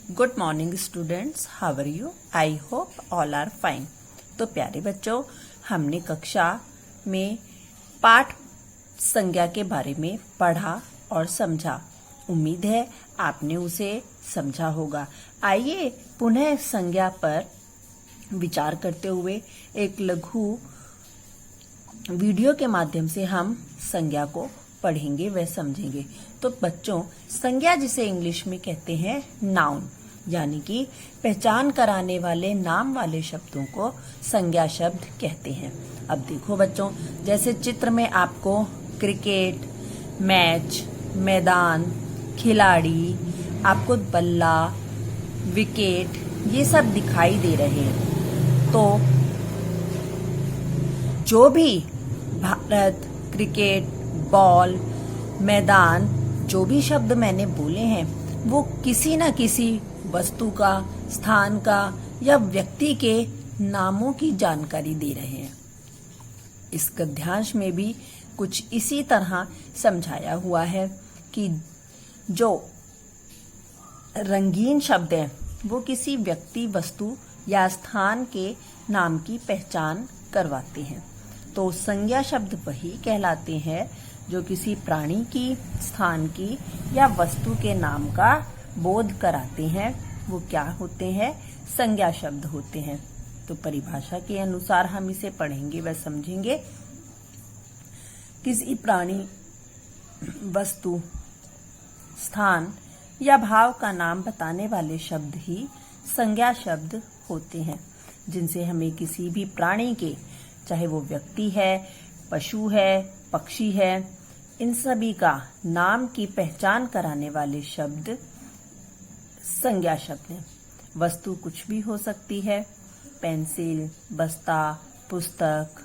Good morning students, how are you? I hope all are fine. तो प्यारे बच्चों, हमने कक्षा में पाठ संज्ञा के बारे में पढ़ा और समझा। उम्मीद है आपने उसे समझा होगा। आइए पुनः संज्ञा पर विचार करते हुए एक लघु वीडियो के माध्यम से हम संज्ञा को पढ़ेंगे व समझेंगे। तो बच्चों, संज्ञा जिसे इंग्लिश में कहते हैं नाउन, यानी कि पहचान कराने वाले नाम वाले शब्दों को संज्ञा शब्द कहते हैं। अब देखो बच्चों, जैसे चित्र में आपको क्रिकेट, मैच, मैदान, खिलाड़ी, आपको बल्ला, विकेट, ये सब दिखाई दे रहे हैं। तो जो भी भारत, क्रिकेट, बॉल, मैदान, जो भी शब्द मैंने बोले हैं वो किसी न किसी वस्तु का, स्थान का या व्यक्ति के नामों की जानकारी दे रहे हैं। इस गद्यांश में भी कुछ इसी तरह समझाया हुआ है कि जो रंगीन शब्द हैं वो किसी व्यक्ति, वस्तु या स्थान के नाम की पहचान करवाते हैं। तो संज्ञा शब्द वही कहलाते हैं जो किसी प्राणी की, स्थान की या वस्तु के नाम का बोध कराते हैं। वो क्या होते हैं? संज्ञा शब्द होते हैं। तो परिभाषा के अनुसार हम इसे पढ़ेंगे व समझेंगे। किसी प्राणी, वस्तु, स्थान या भाव का नाम बताने वाले शब्द ही संज्ञा शब्द होते हैं, जिनसे हमें किसी भी प्राणी के, चाहे वो व्यक्ति है, पशु है, पक्षी है, इन सभी का नाम की पहचान कराने वाले शब्द संज्ञा शब्द हैं। वस्तु कुछ भी हो सकती है, पेंसिल, बस्ता, पुस्तक,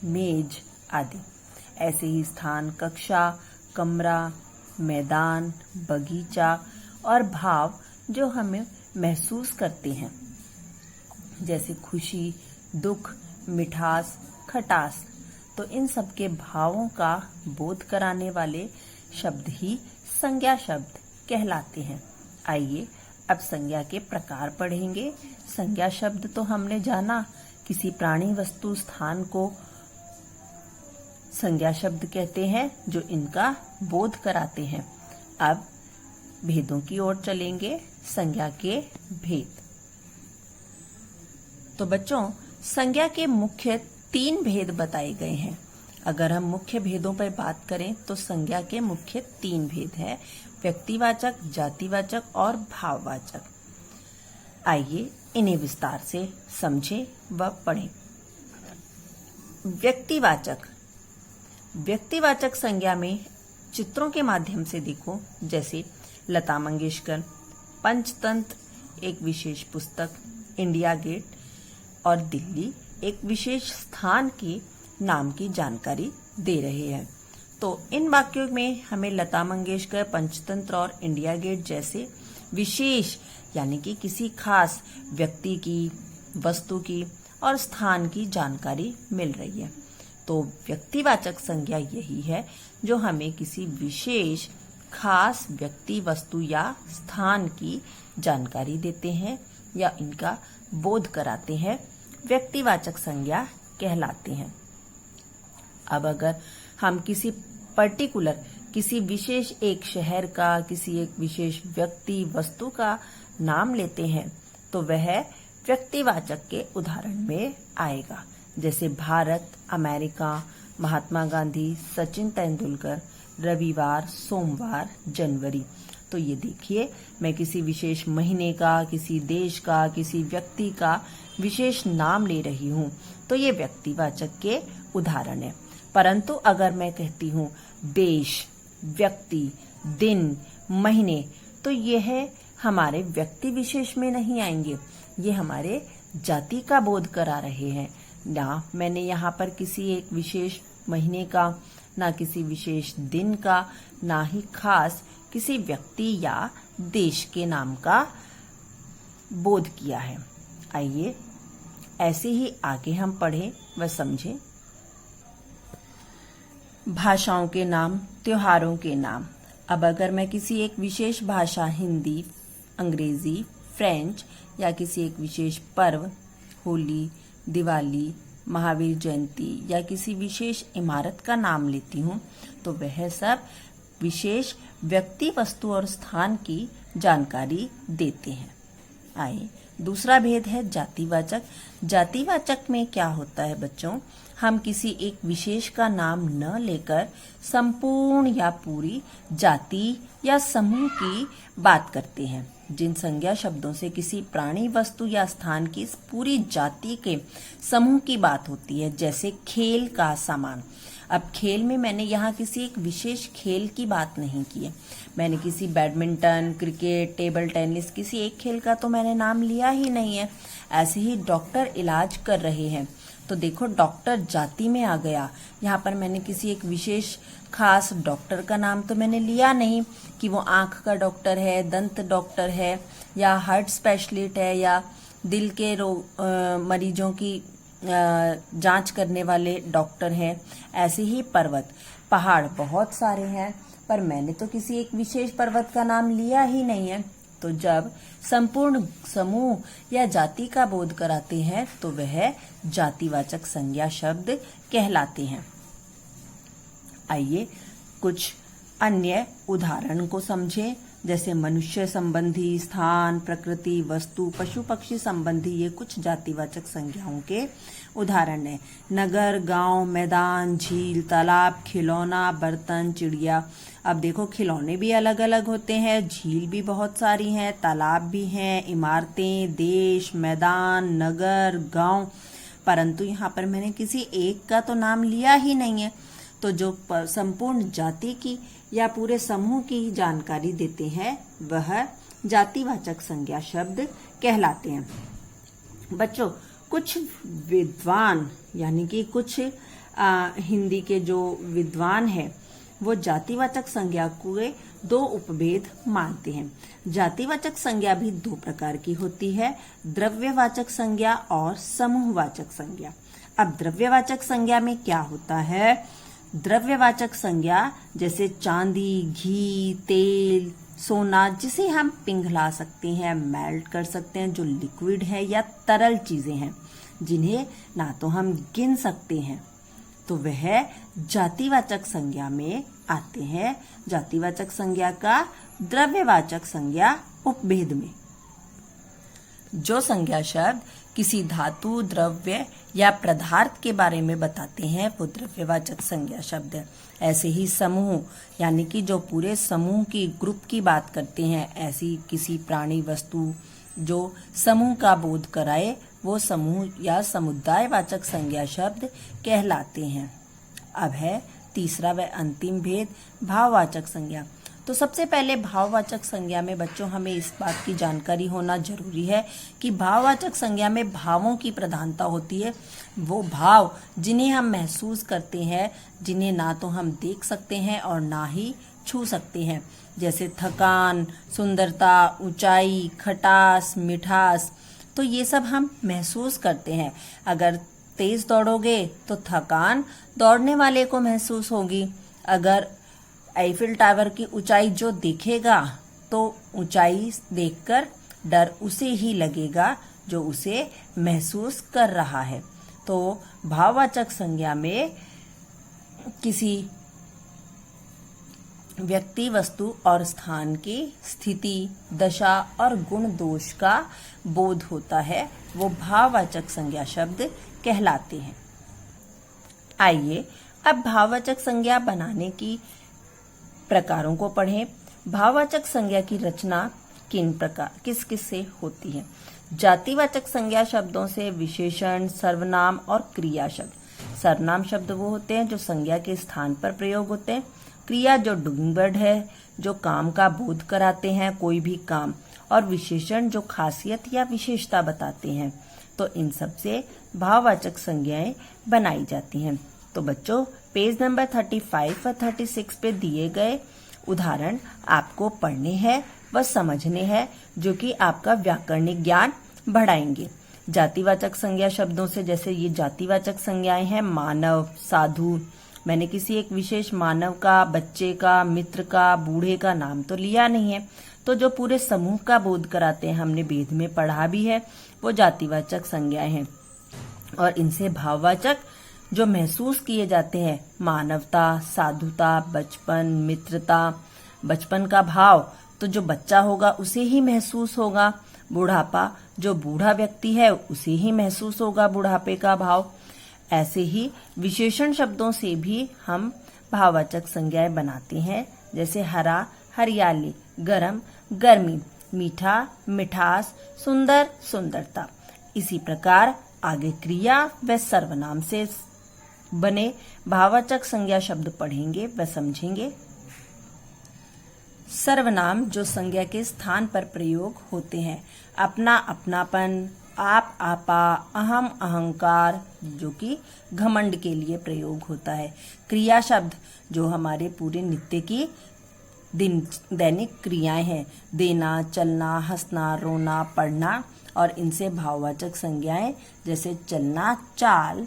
मेज आदि। ऐसे ही स्थान कक्षा, कमरा, मैदान, बगीचा और भाव जो हमें महसूस करते हैं, जैसे खुशी, दुख, मिठास, खटास। तो इन सब के भावों का बोध कराने वाले शब्द ही संज्ञा शब्द कहलाते हैं। आइए अब संज्ञा के प्रकार पढ़ेंगे। संज्ञा शब्द तो हमने जाना, किसी प्राणी, वस्तु, स्थान को संज्ञा शब्द कहते हैं जो इनका बोध कराते हैं। अब भेदों की ओर चलेंगे, संज्ञा के भेद। तो बच्चों, संज्ञा के मुख्य 3 भेद बताए गए हैं। अगर हम मुख्य भेदों पर बात करें तो संज्ञा के मुख्य 3 भेद हैं: व्यक्तिवाचक, जातिवाचक और भाववाचक। आइए इन्हें विस्तार से समझें व पढ़ें। व्यक्तिवाचक। व्यक्तिवाचक संज्ञा में चित्रों के माध्यम से देखो, जैसे लता मंगेशकर, पंचतंत्र एक विशेष पुस्तक, इंडिया गेट और दिल्ली एक विशेष स्थान के नाम की जानकारी दे रहे हैं। तो इन वाक्यों में हमें लता मंगेशकर, पंचतंत्र और इंडिया गेट जैसे विशेष, यानी कि किसी खास व्यक्ति की, वस्तु की और स्थान की जानकारी मिल रही है। तो व्यक्तिवाचक संज्ञा यही है जो हमें किसी विशेष, खास व्यक्ति, वस्तु या स्थान की जानकारी देते हैं या इनका बोध कराते हैं। व्यक्तिवाचक संज्ञा कहलाते हैं। अब अगर हम किसी पर्टिकुलर, किसी विशेष एक शहर का, किसी एक विशेष व्यक्ति, वस्तु का नाम लेते हैं तो वह व्यक्तिवाचक के उदाहरण में आएगा। जैसे भारत, अमेरिका, महात्मा गांधी, सचिन तेंदुलकर, रविवार, सोमवार, जनवरी। तो ये देखिए, मैं किसी विशेष महीने का, किसी देश का, किसी व्यक्ति का विशेष नाम ले रही हूँ, तो ये व्यक्तिवाचक के उदाहरण है। परंतु अगर मैं कहती हूँ देश, व्यक्ति, दिन, महीने, तो यह हमारे व्यक्ति विशेष में नहीं आएंगे, ये हमारे जाति का बोध करा रहे हैं। ना मैंने यहाँ पर किसी एक विशेष महीने का, ना किसी विशेष दिन का, ना ही खास किसी व्यक्ति या देश के नाम का बोध किया है। आइए ऐसे ही आगे हम पढ़ें व समझें। भाषाओं के नाम, त्योहारों के नाम। अब अगर मैं किसी एक विशेष भाषा, हिंदी, अंग्रेजी, फ्रेंच या किसी एक विशेष पर्व, होली, दिवाली, महावीर जयंती या किसी विशेष इमारत का नाम लेती हूँ तो वह सब विशेष व्यक्ति, वस्तु और स्थान की जानकारी देते हैं। आइए, दूसरा भेद है जातिवाचक। जातिवाचक में क्या होता है बच्चों, हम किसी एक विशेष का नाम न लेकर संपूर्ण या पूरी जाति या समूह की बात करते हैं। जिन संज्ञा शब्दों से किसी प्राणी, वस्तु या स्थान की पूरी जाति के समूह की बात होती है, जैसे खेल का सामान। अब खेल में मैंने यहाँ किसी एक विशेष खेल की बात नहीं की है। मैंने किसी बैडमिंटन, क्रिकेट, टेबल टेनिस, किसी एक खेल का तो मैंने नाम लिया ही नहीं है। ऐसे ही डॉक्टर इलाज कर रहे हैं तो देखो डॉक्टर जाति में आ गया। यहाँ पर मैंने किसी एक विशेष खास डॉक्टर का नाम तो मैंने लिया नहीं कि वो आंख का डॉक्टर है, दंत डॉक्टर है या हार्ट स्पेशलिस्ट है या दिल के मरीजों की जांच करने वाले डॉक्टर हैं। ऐसे ही पर्वत, पहाड़ बहुत सारे हैं पर मैंने तो किसी एक विशेष पर्वत का नाम लिया ही नहीं है। तो जब संपूर्ण समूह या जाति का बोध कराते हैं तो वह जातिवाचक संज्ञा शब्द कहलाते हैं। आइए कुछ अन्य उदाहरण को समझें, जैसे मनुष्य संबंधी, स्थान, प्रकृति, वस्तु, पशु पक्षी संबंधी, ये कुछ जातिवाचक संज्ञाओं के उदाहरण हैं। नगर, गांव, मैदान, झील, तालाब, खिलौना, बर्तन, चिड़िया। अब देखो खिलौने भी अलग अलग होते हैं, झील भी बहुत सारी हैं, तालाब भी हैं, इमारतें, देश, मैदान, नगर, गांव, परंतु यहाँ पर मैंने किसी एक का तो नाम लिया ही नहीं है। तो जो संपूर्ण जाति की या पूरे समूह की जानकारी देते हैं वह जातिवाचक संज्ञा शब्द कहलाते हैं। बच्चों, कुछ विद्वान यानी कि कुछ हिंदी के जो विद्वान हैं वो जातिवाचक संज्ञा के दो उपभेद मानते हैं। जातिवाचक संज्ञा भी दो प्रकार की होती है, द्रव्यवाचक संज्ञा और समूहवाचक संज्ञा। अब द्रव्यवाचक संज्ञा में क्या होता है, द्रव्यवाचक संज्ञा जैसे चांदी, घी, तेल, सोना, जिसे हम पिघला सकते हैं, मेल्ट कर सकते हैं, जो लिक्विड है या तरल चीजें हैं जिन्हें ना तो हम गिन सकते हैं, तो वह जातिवाचक संज्ञा में आते हैं। जातिवाचक संज्ञा का द्रव्यवाचक संज्ञा उपभेद में। जो संज्ञा शब्द किसी धातु, द्रव्य या पदार्थ के बारे में बताते हैं वो द्रव्यवाचक संज्ञा शब्द है। ऐसे ही समूह यानी कि जो पूरे समूह की, ग्रुप की बात करते हैं, ऐसी किसी प्राणी, वस्तु जो समूह का बोध कराए वो समूह या समुदायवाचक संज्ञा शब्द कहलाते हैं। अब है तीसरा व अंतिम भेद, भाववाचक संज्ञा। तो सबसे पहले भाववाचक संज्ञा में बच्चों हमें इस बात की जानकारी होना जरूरी है कि भाववाचक संज्ञा में भावों की प्रधानता होती है। वो भाव जिन्हें हम महसूस करते हैं, जिन्हें ना तो हम देख सकते हैं और ना ही छू सकते हैं, जैसे थकान, सुंदरता, ऊंचाई, खटास, मिठास। तो ये सब हम महसूस करते हैं। अगर तेज दौड़ोगे तो थकान दौड़ने वाले को महसूस होगी। अगर आईफिल टावर की ऊंचाई जो देखेगा तो ऊंचाई देखकर डर उसे ही लगेगा जो उसे महसूस कर रहा है। तो भाववाचक संज्ञा में किसी व्यक्ति, वस्तु और स्थान की स्थिति, दशा और गुण दोष का बोध होता है, वो भाववाचक संज्ञा शब्द कहलाते हैं। आइए अब भाववाचक संज्ञा बनाने की प्रकारों को पढ़ें। भाववाचक संज्ञा की रचना किस किस से होती है। जातिवाचक संज्ञा शब्दों से विशेषण, सर्वनाम और क्रिया शब्द। सर्वनाम शब्द वो होते हैं जो संज्ञा के स्थान पर प्रयोग होते हैं। क्रिया जो डूइंग वर्ड है, जो काम का बोध कराते हैं, कोई भी काम। और विशेषण जो खासियत या विशेषता बताते हैं। तो इन सब से भाववाचक संज्ञाएं बनाई जाती हैं। तो बच्चों, पेज नंबर 35 और 36 पे दिए गए उदाहरण आपको पढ़ने हैं व समझने हैं, जो कि आपका व्याकरणिक ज्ञान बढ़ाएंगे। जातिवाचक संज्ञा शब्दों से जैसे ये जातिवाचक संज्ञाएं हैं, मानव, साधु। मैंने किसी एक विशेष मानव का, बच्चे का, मित्र का, बूढ़े का नाम तो लिया नहीं है। तो जो पूरे समूह का बोध कराते हैं, हमने वेद में पढ़ा भी है, वो जातिवाचक संज्ञाएं हैं। और इनसे भाववाचक जो महसूस किए जाते हैं, मानवता, साधुता, बचपन, मित्रता, बचपन का भाव तो जो बच्चा होगा उसे ही महसूस होगा, बुढ़ापा जो बूढ़ा व्यक्ति है उसे ही महसूस होगा बुढ़ापे का भाव। ऐसे ही विशेषण शब्दों से भी हम भाववाचक संज्ञाएं बनाते हैं, जैसे हरा हरियाली, गरम गर्मी, मीठा मिठास, सुंदर सुंदरता। इसी प्रकार आगे क्रिया व सर्वनाम से बने भाववाचक संज्ञा शब्द पढ़ेंगे व समझेंगे। सर्वनाम जो संज्ञा के स्थान पर प्रयोग होते हैं, अपना अपनापन, आप आपा, अहम अहंकार, जो कि घमंड के लिए प्रयोग होता है। क्रिया शब्द जो हमारे पूरे नित्य की दैनिक क्रियाएं हैं, देना, चलना, हंसना, रोना, पढ़ना, और इनसे भाववाचक संज्ञाएं जैसे चलना चाल,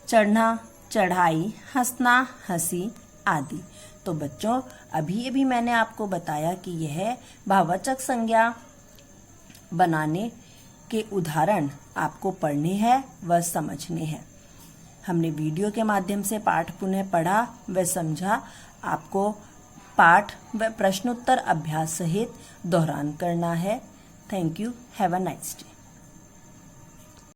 चढ़ना चढ़ाई, हंसना हंसी आदि। तो बच्चों, अभी मैंने आपको बताया कि यह भाववाचक संज्ञा बनाने के उदाहरण आपको पढ़ने हैं व समझने हैं। हमने वीडियो के माध्यम से पाठ पुनः पढ़ा व समझा। आपको पाठ व प्रश्नोत्तर अभ्यास सहित दोहरान करना है। Thank you. Have a nice day.